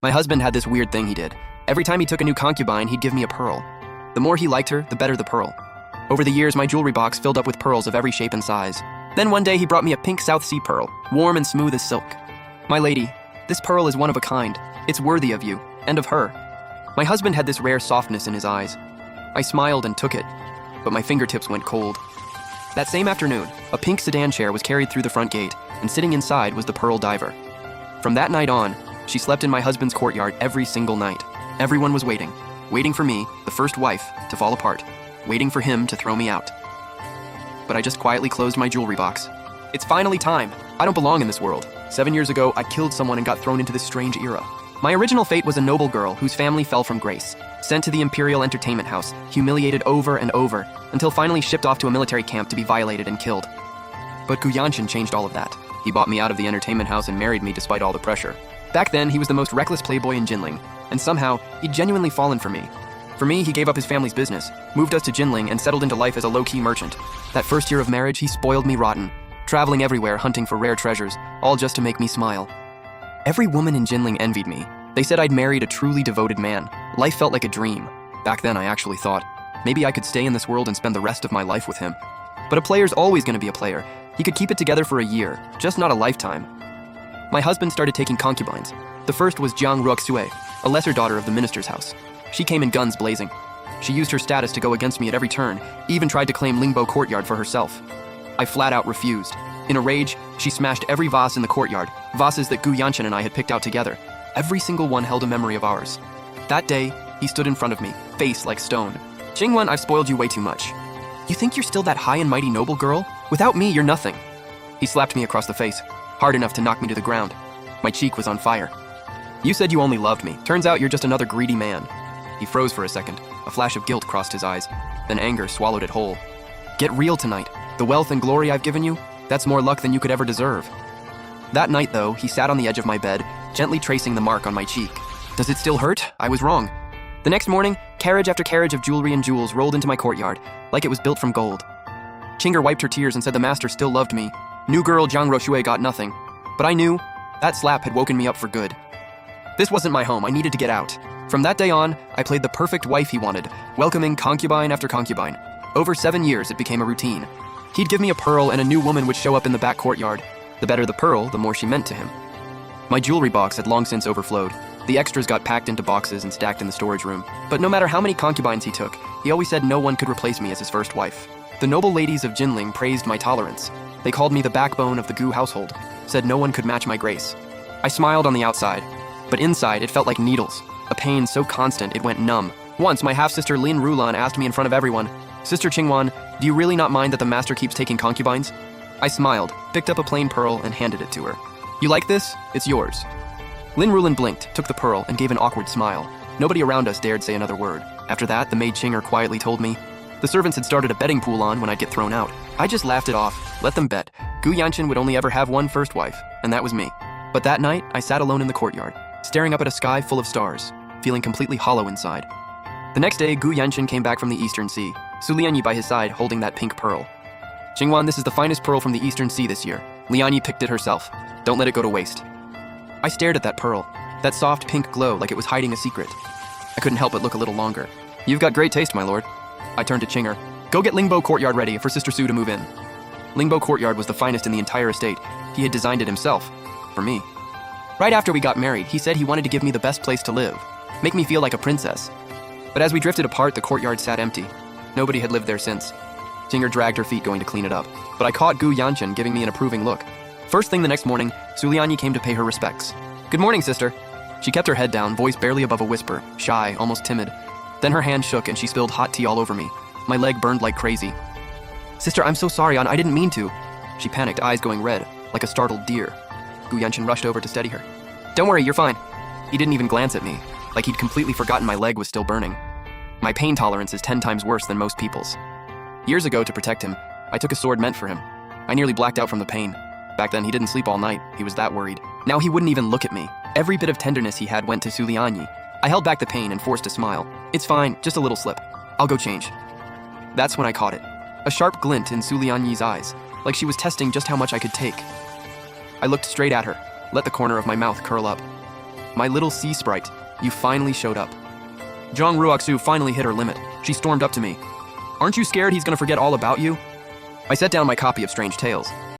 My husband had this weird thing he did. Every time he took a new concubine, he'd give me a pearl. The more he liked her, the better the pearl. Over the years, my jewelry box filled up with pearls of every shape and size. Then one day, he brought me a pink South Sea pearl, warm and smooth as silk. My lady, this pearl is one of a kind. It's worthy of you, and of her. My husband had this rare softness in his eyes. I smiled and took it, but my fingertips went cold. That same afternoon, a pink sedan chair was carried through the front gate, and sitting inside was the pearl diver. From that night on, she slept in my husband's courtyard every single night. Everyone was waiting for me, the first wife, to fall apart, waiting for him to throw me out. But I just quietly closed my jewelry box. It's finally time. I don't belong in this world. 7 years ago, I killed someone and got thrown into this strange era. My original fate was a noble girl whose family fell from grace, sent to the Imperial Entertainment House, humiliated over and over, until finally shipped off to a military camp to be violated and killed. But Gu Yanshin changed all of that. He bought me out of the entertainment house and married me despite all the pressure. Back then, he was the most reckless playboy in Jinling, and somehow, he'd genuinely fallen for me. For me, he gave up his family's business, moved us to Jinling, and settled into life as a low-key merchant. That first year of marriage, he spoiled me rotten, traveling everywhere hunting for rare treasures, all just to make me smile. Every woman in Jinling envied me. They said I'd married a truly devoted man. Life felt like a dream. Back then, I actually thought, maybe I could stay in this world and spend the rest of my life with him. But a player's always going to be a player. He could keep it together for a year, just not a lifetime. My husband started taking concubines. The first was Jiang Ruoxue, a lesser daughter of the minister's house. She came in guns blazing. She used her status to go against me at every turn, even tried to claim Lingbo courtyard for herself. I flat out refused. In a rage, she smashed every vase in the courtyard, vases that Gu Yanshin and I had picked out together. Every single one held a memory of ours. That day, he stood in front of me, face like stone. Qingwen, I've spoiled you way too much. You think you're still that high and mighty noble girl? Without me, you're nothing. He slapped me across the face, hard enough to knock me to the ground. My cheek was on fire. You said you only loved me. Turns out you're just another greedy man. He froze for a second. A flash of guilt crossed his eyes. Then anger swallowed it whole. Get real tonight. The wealth and glory I've given you, that's more luck than you could ever deserve. That night, though, he sat on the edge of my bed, gently tracing the mark on my cheek. Does it still hurt? I was wrong. The next morning, carriage after carriage of jewelry and jewels rolled into my courtyard, like it was built from gold. Chinger wiped her tears and said the master still loved me. New girl Jiang Ruoxue got nothing. But I knew that slap had woken me up for good. This wasn't my home. I needed to get out. From that day on, I played the perfect wife he wanted, welcoming concubine after concubine. Over 7 years, it became a routine. He'd give me a pearl and a new woman would show up in the back courtyard. The better the pearl, the more she meant to him. My jewelry box had long since overflowed. The extras got packed into boxes and stacked in the storage room. But no matter how many concubines he took, he always said no one could replace me as his first wife. The noble ladies of Jinling praised my tolerance. They called me the backbone of the Gu household, said no one could match my grace. I smiled on the outside, but inside it felt like needles, a pain so constant it went numb. Once, my half-sister Lin Rulan asked me in front of everyone, Sister Qingwan, do you really not mind that the master keeps taking concubines? I smiled, picked up a plain pearl, and handed it to her. You like this? It's yours. Lin Rulan blinked, took the pearl, and gave an awkward smile. Nobody around us dared say another word. After that, the maid Chinger quietly told me. The servants had started a betting pool on when I'd get thrown out. I just laughed it off, let them bet. Gu Yanshin would only ever have one first wife, and that was me. But that night, I sat alone in the courtyard, staring up at a sky full of stars, feeling completely hollow inside. The next day, Gu Yanshin came back from the Eastern Sea, Su Lianyi by his side holding that pink pearl. Qingwan, this is the finest pearl from the Eastern Sea this year. Lianyi picked it herself. Don't let it go to waste. I stared at that pearl, that soft pink glow like it was hiding a secret. I couldn't help but look a little longer. You've got great taste, my lord. I turned to Chinger. Go get Lingbo Courtyard ready for Sister Su to move in. Lingbo Courtyard was the finest in the entire estate. He had designed it himself. For me. Right after we got married, he said he wanted to give me the best place to live. Make me feel like a princess. But as we drifted apart, the courtyard sat empty. Nobody had lived there since. Chinger dragged her feet going to clean it up. But I caught Gu Yanshin giving me an approving look. First thing the next morning, Su Lianyi came to pay her respects. Good morning, sister. She kept her head down, voice barely above a whisper, shy, almost timid. Then her hand shook and she spilled hot tea all over me. My leg burned like crazy. Sister, I'm so sorry, I didn't mean to. She panicked, eyes going red, like a startled deer. Gu Yanshin rushed over to steady her. Don't worry, you're fine. He didn't even glance at me, like he'd completely forgotten my leg was still burning. My pain tolerance is 10 times worse than most people's. Years ago, to protect him, I took a sword meant for him. I nearly blacked out from the pain. Back then, he didn't sleep all night. He was that worried. Now he wouldn't even look at me. Every bit of tenderness he had went to Su Lianyi. I held back the pain and forced a smile. It's fine, just a little slip. I'll go change. That's when I caught it. A sharp glint in Su Lianyi's eyes, like she was testing just how much I could take. I looked straight at her, let the corner of my mouth curl up. My little sea sprite, you finally showed up. Jong Ruoksu finally hit her limit. She stormed up to me. Aren't you scared he's gonna forget all about you? I set down my copy of Strange Tales.